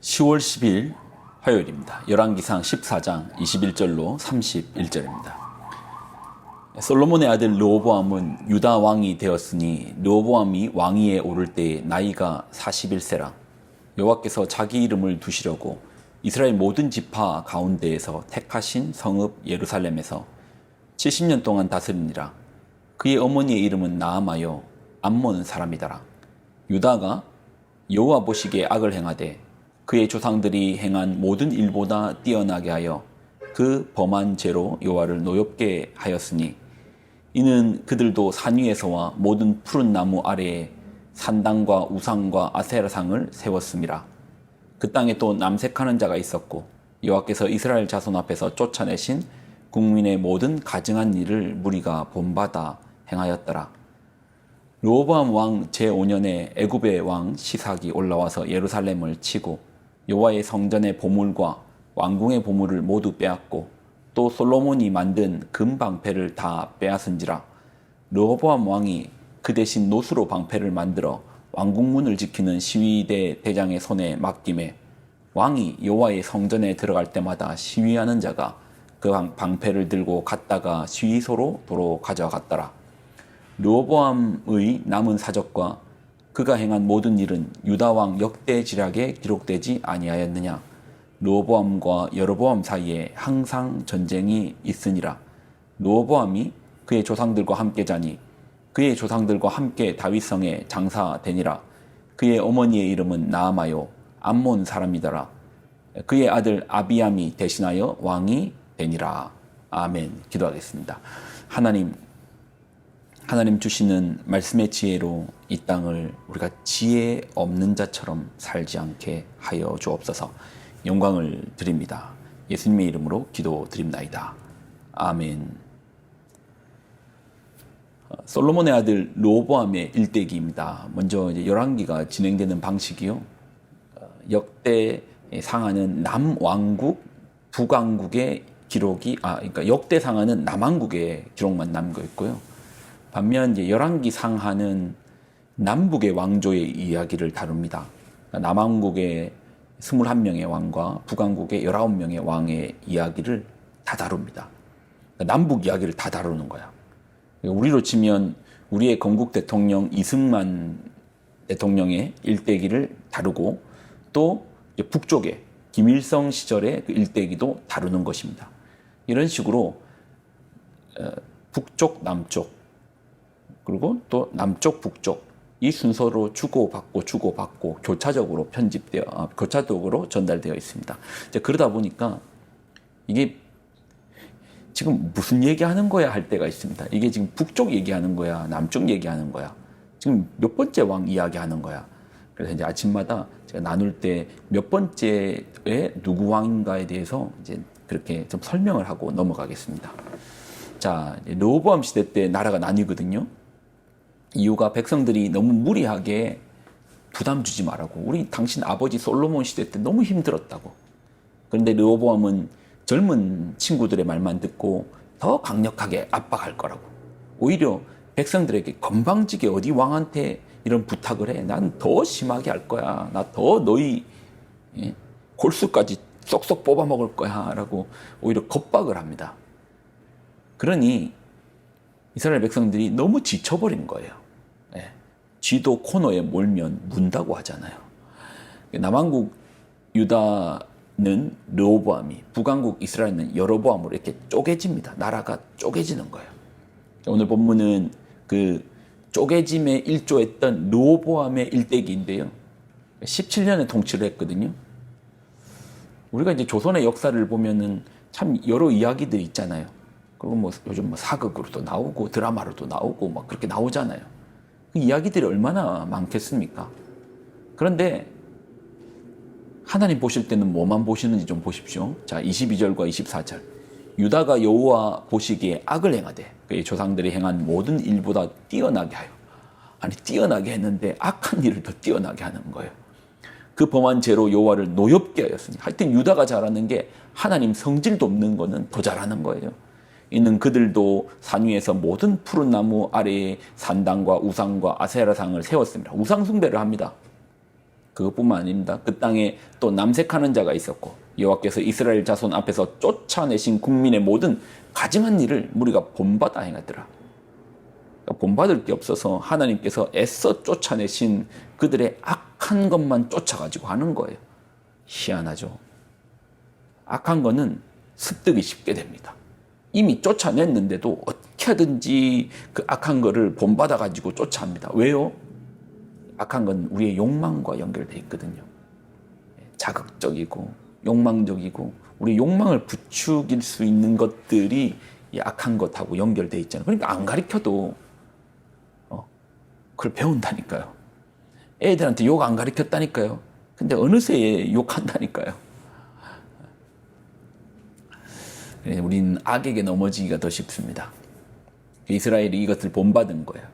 10월 10일 화요일입니다. 열왕기상 14장 21절로 31절입니다. 솔로몬의 아들 르호보암은 유다 왕이 되었으니 르호보암이 왕위에 오를 때에 나이가 41세라. 여호와께서 자기 이름을 두시려고 이스라엘 모든 지파 가운데에서 택하신 성읍 예루살렘에서 70년 동안 다스리니라. 그의 어머니의 이름은 나아마요 암몬 사람이더라. 유다가 여호와 보시기에 악을 행하되 그의 조상들이 행한 모든 일보다 뛰어나게 하여 그 범한 죄로 여호와를 노엽게 하였으니 이는 그들도 산 위에서와 모든 푸른 나무 아래에 산당과 우상과 아세라상을 세웠음이라. 그 땅에 또 남색하는 자가 있었고 여호와께서 이스라엘 자손 앞에서 쫓아내신 국민의 모든 가증한 일을 무리가 본받아 행하였더라. 르호보암 왕 제5년에 애굽의 왕 시삭이 올라와서 예루살렘을 치고 여호와의 성전의 보물과 왕궁의 보물을 모두 빼앗고 또 솔로몬이 만든 금 방패를 다 빼앗은지라. 르호보암 왕이 그 대신 노수로 방패를 만들어 왕궁문을 지키는 시위대 대장의 손에 맡김에 왕이 여호와의 성전에 들어갈 때마다 시위하는 자가 그 방패를 들고 갔다가 시위소로 도로 가져갔더라. 르호보암의 남은 사적과 그가 행한 모든 일은 유다 왕 역대지략에 기록되지 아니하였느냐. 르호보암과 여로보암 사이에 항상 전쟁이 있으니라. 르호보암이 그의 조상들과 함께 자니 그의 조상들과 함께 다윗성에 장사되니라. 그의 어머니의 이름은 나아마요 암몬 사람이더라. 그의 아들 아비암이 대신하여 왕이 되니라. 아멘. 기도하겠습니다. 하나님 주시는 말씀의 지혜로 이 땅을 우리가 지혜 없는 자처럼 살지 않게 하여 주옵소서. 영광을 드립니다. 예수님의 이름으로 기도드립나이다. 아멘. 솔로몬의 아들 르호보암의 일대기입니다. 먼저 이제 열왕기가 진행되는 방식이요. 역대 상하는 남왕국, 북왕국의 기록이 그러니까 역대 상하는 남왕국의 기록만 남겨 있고요. 반면 이제 열왕기 상하는 남북의 왕조의 이야기를 다룹니다. 남왕국의 21명의 왕과 북왕국의 19명의 왕의 이야기를 다 다룹니다. 남북 이야기를 다 다루는 거야. 우리로 치면 우리의 건국 대통령 이승만 대통령의 일대기를 다루고 또 북쪽의 김일성 시절의 그 일대기도 다루는 것입니다. 이런 식으로 북쪽, 남쪽 그리고 또 남쪽, 북쪽 이 순서로 주고받고 교차적으로 교차적으로 전달되어 있습니다. 이제 그러다 보니까 이게 지금 무슨 얘기하는 거야 할 때가 있습니다. 이게 지금 북쪽 얘기하는 거야, 남쪽 얘기하는 거야, 지금 몇 번째 왕 이야기하는 거야. 그래서 이제 아침마다 제가 나눌 때 몇 번째에 누구 왕인가에 대해서 이제 그렇게 좀 설명을 하고 넘어가겠습니다. 자, 르호보암 시대 때 나라가 나뉘거든요. 이유가 백성들이 너무 무리하게 부담 주지 말라고. 우리 당신 아버지 솔로몬 시대 때 너무 힘들었다고. 그런데 르호보암은 젊은 친구들의 말만 듣고 더 강력하게 압박할 거라고. 오히려 백성들에게 건방지게 어디 왕한테 이런 부탁을 해. 난 더 심하게 할 거야. 나 더 너희 골수까지 쏙쏙 뽑아 먹을 거야. 라고 오히려 겁박을 합니다. 그러니 이스라엘 백성들이 너무 지쳐버린 거예요. 쥐도 코너에 몰면 문다고 하잖아요. 남왕국 유다는 르호보암이, 북왕국 이스라엘은 여로보암으로 이렇게 쪼개집니다. 나라가 쪼개지는 거예요. 오늘 본문은 그 쪼개짐에 일조했던 르호보암의 일대기인데요. 17년의 통치를 했거든요. 우리가 이제 조선의 역사를 보면은 참 여러 이야기들이 있잖아요. 그리고 뭐 요즘 뭐 사극으로도 나오고 드라마로도 나오고 막 그렇게 나오잖아요. 그 이야기들이 얼마나 많겠습니까? 그런데 하나님 보실 때는 뭐만 보시는지 좀 보십시오. 자, 22절과 24절. 유다가 여호와 보시기에 악을 행하되 그의 조상들이 행한 모든 일보다 뛰어나게 하여. 아니 뛰어나게 했는데 악한 일을 더 뛰어나게 하는 거예요. 그 범한 죄로 여호와를 노엽게 하였으니. 하여튼 유다가 잘하는 게 하나님 성질도 없는 거는 더 잘하는 거예요. 이는 그들도 산 위에서 모든 푸른 나무 아래에 산당과 우상과 아세라상을 세웠습니다. 우상 숭배를 합니다. 그것뿐만 아닙니다. 그 땅에 또 남색하는 자가 있었고 여호와께서 이스라엘 자손 앞에서 쫓아내신 국민의 모든 가증한 일을 무리가 본받아 행하더라. 그러니까 본받을 게 없어서 하나님께서 애써 쫓아내신 그들의 악한 것만 쫓아가지고 하는 거예요. 희한하죠. 악한 거는 습득이 쉽게 됩니다. 이미 쫓아냈는데도 어떻게 하든지 그 악한 거를 본받아가지고 쫓아합니다. 왜요? 악한 건 우리의 욕망과 연결되어 있거든요. 자극적이고 욕망적이고 우리 욕망을 부추길 수 있는 것들이 이 악한 것하고 연결되어 있잖아요. 그러니까 안 가르쳐도 그걸 배운다니까요. 애들한테 욕 안 가르쳤다니까요. 근데 어느새 욕한다니까요. 우리는 악에게 넘어지기가 더 쉽습니다. 이스라엘이 이것을 본받은 거예요.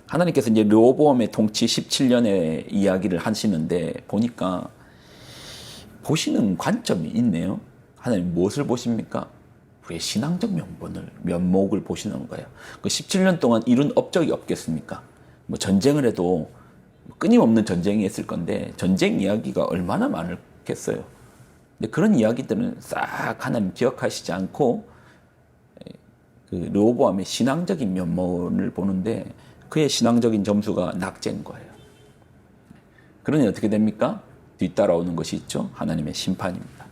하나님께서 이제 르호보암의 통치 17년의 이야기를 하시는데 보니까 보시는 관점이 있네요. 하나님 무엇을 보십니까? 우리의 신앙적 면목을 보시는 거예요. 그 17년 동안 이룬 업적이 없겠습니까? 뭐 전쟁을 해도 끊임없는 전쟁이 있을 건데 전쟁 이야기가 얼마나 많겠어요. 근데 그런 이야기들은 싹 하나님 기억하시지 않고 그 르호보암의 신앙적인 면모를 보는데 그의 신앙적인 점수가 낙제인 거예요. 그러니 어떻게 됩니까? 뒤따라오는 것이 있죠. 하나님의 심판입니다.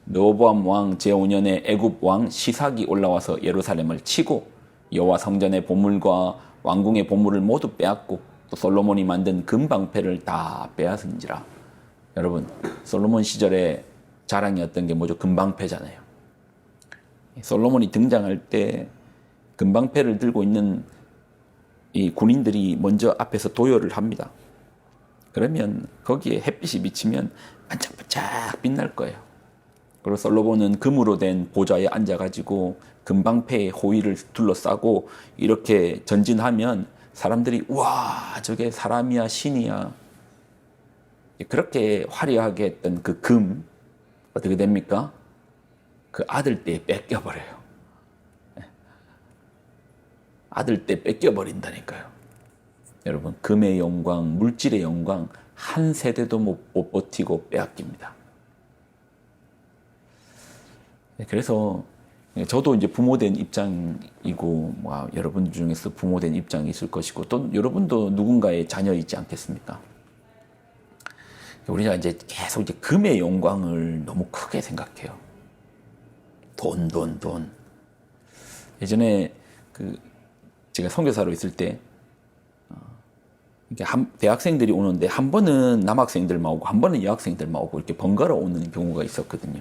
르호보암 왕 제5년에 애굽 왕 시삭이 올라와서 예루살렘을 치고 여호와 성전의 보물과 왕궁의 보물을 모두 빼앗고 또 솔로몬이 만든 금방패를 다 빼앗은지라. 여러분, 솔로몬 시절에 자랑이었던 게 뭐죠? 금방패잖아요. 솔로몬이 등장할 때 금방패를 들고 있는 이 군인들이 먼저 앞에서 도열을 합니다. 그러면 거기에 햇빛이 비치면 반짝반짝 빛날 거예요. 그리고 솔로몬은 금으로 된 보좌에 앉아가지고 금방패의 호위를 둘러싸고 이렇게 전진하면 사람들이 우와 저게 사람이야 신이야 그렇게 화려하게 했던 그 금 어떻게 됩니까? 그 아들 때 뺏겨버려요. 아들 때 뺏겨버린다니까요. 여러분 금의 영광, 물질의 영광 한 세대도 못 버티고 빼앗깁니다. 그래서 저도 이제 부모된 입장이고 여러분 중에서 부모된 입장이 있을 것이고 또 여러분도 누군가의 자녀이지 않겠습니까? 우리가 이제 계속 이제 금의 영광을 너무 크게 생각해요. 돈. 예전에 제가 선교사로 있을 때 대학생들이 오는데 한 번은 남학생들만 오고 한 번은 여학생들만 오고 이렇게 번갈아 오는 경우가 있었거든요.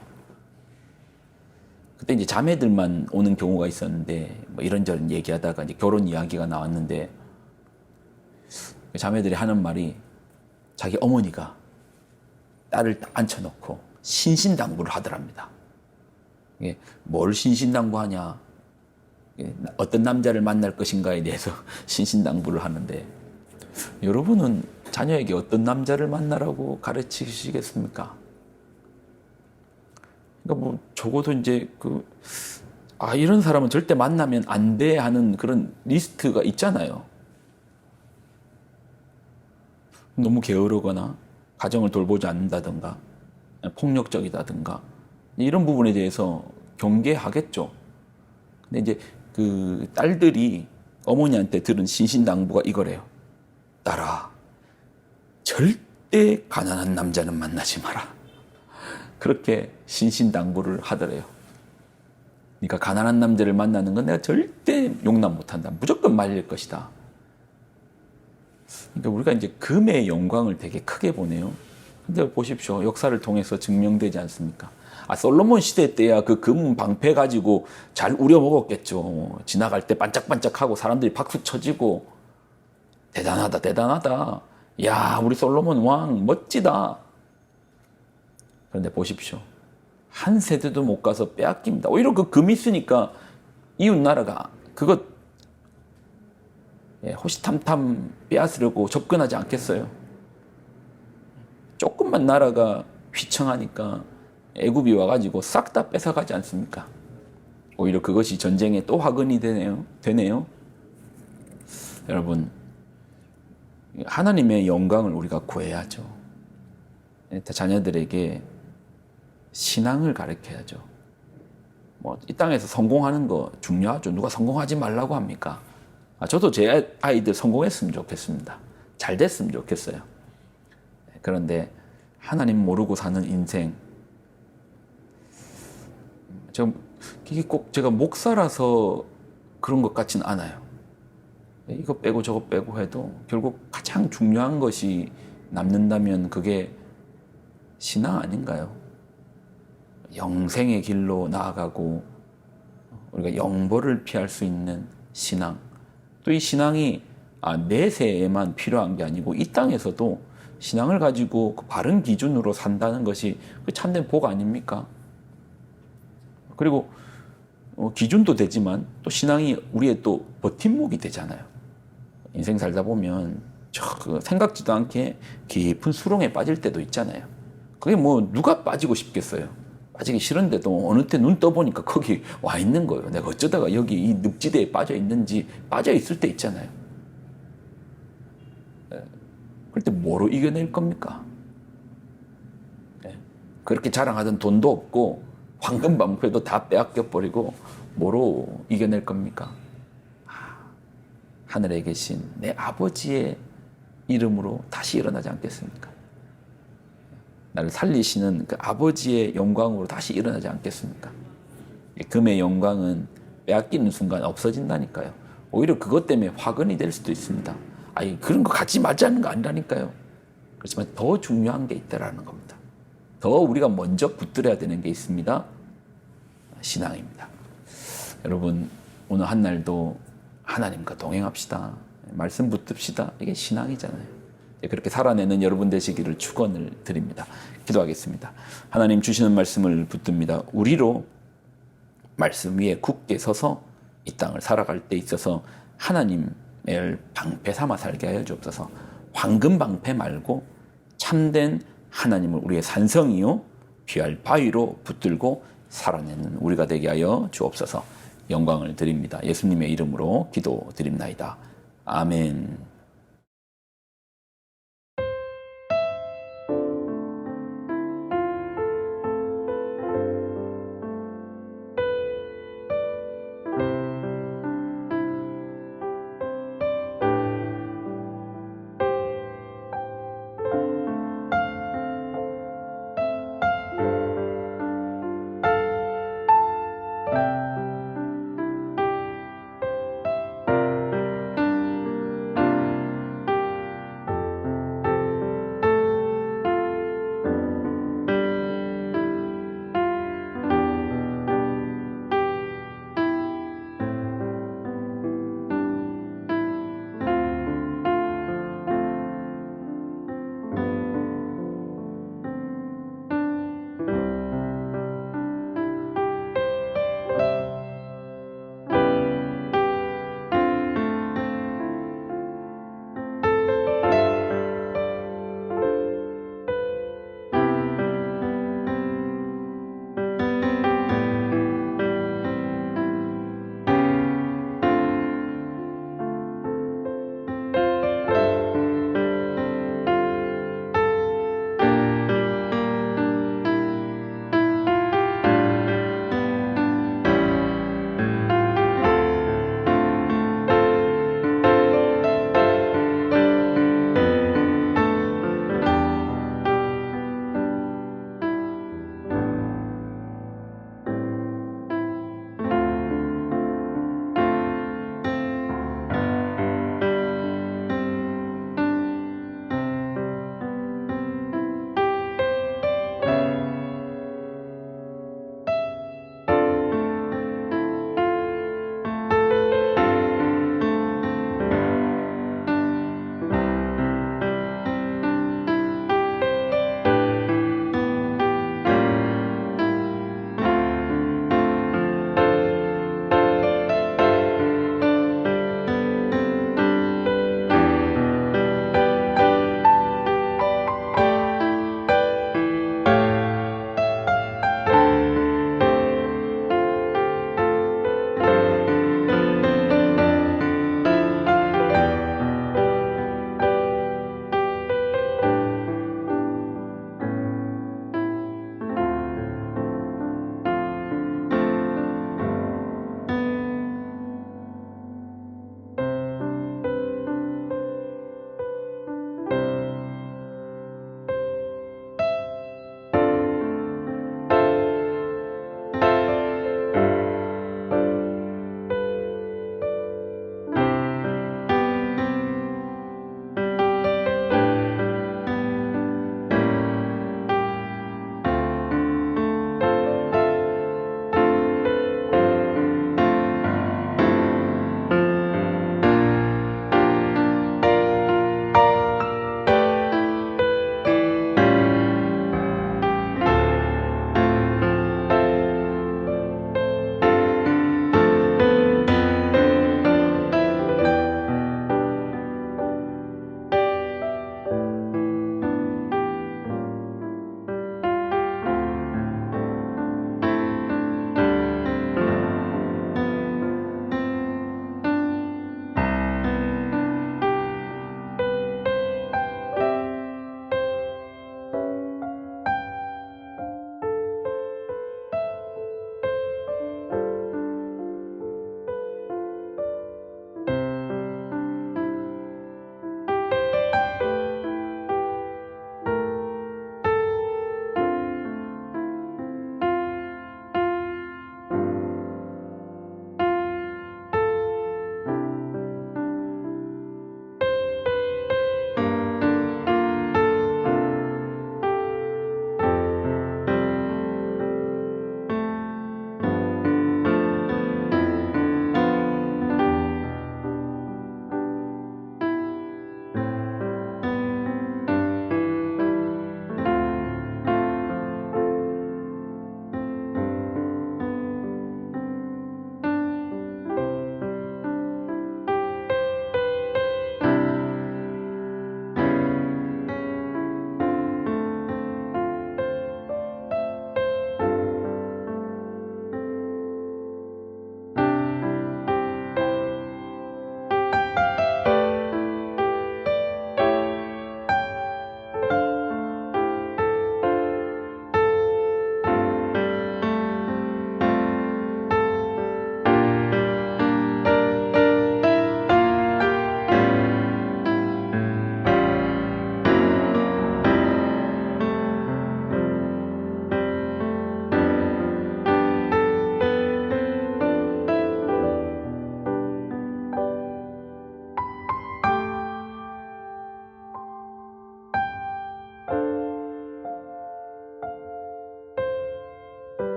그때 이제 자매들만 오는 경우가 있었는데 뭐 이런저런 얘기하다가 이제 결혼 이야기가 나왔는데 자매들이 하는 말이 자기 어머니가 딸을 딱 앉혀놓고 신신당부를 하더랍니다. 이게 뭘 신신당부하냐? 어떤 남자를 만날 것인가에 대해서 신신당부를 하는데 여러분은 자녀에게 어떤 남자를 만나라고 가르치시겠습니까? 그러니까 뭐 적어도 이제 이런 사람은 절대 만나면 안 돼 하는 그런 리스트가 있잖아요. 너무 게으르거나 가정을 돌보지 않는다든가 폭력적이다든가 이런 부분에 대해서 경계하겠죠. 근데 이제 그 딸들이 어머니한테 들은 신신당부가 이거래요. 딸아, 절대 가난한 남자는 만나지 마라. 그렇게 신신당부를 하더래요. 그러니까 가난한 남자를 만나는 건 내가 절대 용납 못한다. 무조건 말릴 것이다. 그러니까 우리가 이제 금의 영광을 되게 크게 보네요. 근데 보십시오. 역사를 통해서 증명되지 않습니까? 솔로몬 시대 때야 그 금 방패 가지고 잘 우려 먹었겠죠. 지나갈 때 반짝반짝하고 사람들이 박수 쳐지고 대단하다. 야, 우리 솔로몬 왕 멋지다. 그런데 보십시오. 한 세대도 못 가서 빼앗깁니다. 오히려 그 금 있으니까 이웃 나라가 그것 호시탐탐 빼앗으려고 접근하지 않겠어요. 조금만 나라가 휘청하니까 애굽이 와가지고 싹 다 뺏어가지 않습니까? 오히려 그것이 전쟁에 또 화근이 되네요. 여러분, 하나님의 영광을 우리가 구해야죠. 자녀들에게 신앙을 가르쳐야죠. 뭐 이 땅에서 성공하는 거 중요하죠. 누가 성공하지 말라고 합니까? 저도 제 아이들 성공했으면 좋겠습니다. 잘 됐으면 좋겠어요. 그런데 하나님 모르고 사는 인생, 이게 꼭 제가 목사라서 그런 것 같지는 않아요. 이거 빼고 저거 빼고 해도 결국 가장 중요한 것이 남는다면 그게 신앙 아닌가요? 영생의 길로 나아가고 우리가 영벌을 피할 수 있는 신앙. 또 이 신앙이 내세에만 필요한 게 아니고 이 땅에서도 신앙을 가지고 그 바른 기준으로 산다는 것이 그 참된 복 아닙니까? 그리고 기준도 되지만 또 신앙이 우리의 또 버팀목이 되잖아요. 인생 살다 보면 생각지도 않게 깊은 수렁에 빠질 때도 있잖아요. 그게 뭐 누가 빠지고 싶겠어요. 빠지기 싫은데도 어느 때 눈 떠보니까 거기 와 있는 거예요. 내가 어쩌다가 여기 이 늪지대에 빠져 있는지 빠져 있을 때 있잖아요. 그럴 때 뭐로 이겨낼 겁니까? 그렇게 자랑하던 돈도 없고 황금 방패도 다 빼앗겨 버리고 뭐로 이겨낼 겁니까? 하늘에 계신 내 아버지의 이름으로 다시 일어나지 않겠습니까? 나를 살리시는 그 아버지의 영광으로 다시 일어나지 않겠습니까? 금의 영광은 빼앗기는 순간 없어진다니까요. 오히려 그것 때문에 화근이 될 수도 있습니다. 그런 거 갖지 말자는 거 아니라니까요. 그렇지만 더 중요한 게 있다라는 겁니다. 더 우리가 먼저 붙들어야 되는 게 있습니다. 신앙입니다. 여러분, 오늘 한 날도 하나님과 동행합시다. 말씀 붙듭시다. 이게 신앙이잖아요. 그렇게 살아내는 여러분 되시기를 축원을 드립니다. 기도하겠습니다. 하나님 주시는 말씀을 붙듭니다. 우리로 말씀 위에 굳게 서서 이 땅을 살아갈 때 있어서 하나님을 방패 삼아 살게 하여 주옵소서. 황금 방패 말고 참된 하나님을 우리의 산성이요 귀할 바위로 붙들고 살아내는 우리가 되게 하여 주옵소서. 영광을 드립니다. 예수님의 이름으로 기도드립나이다. 아멘.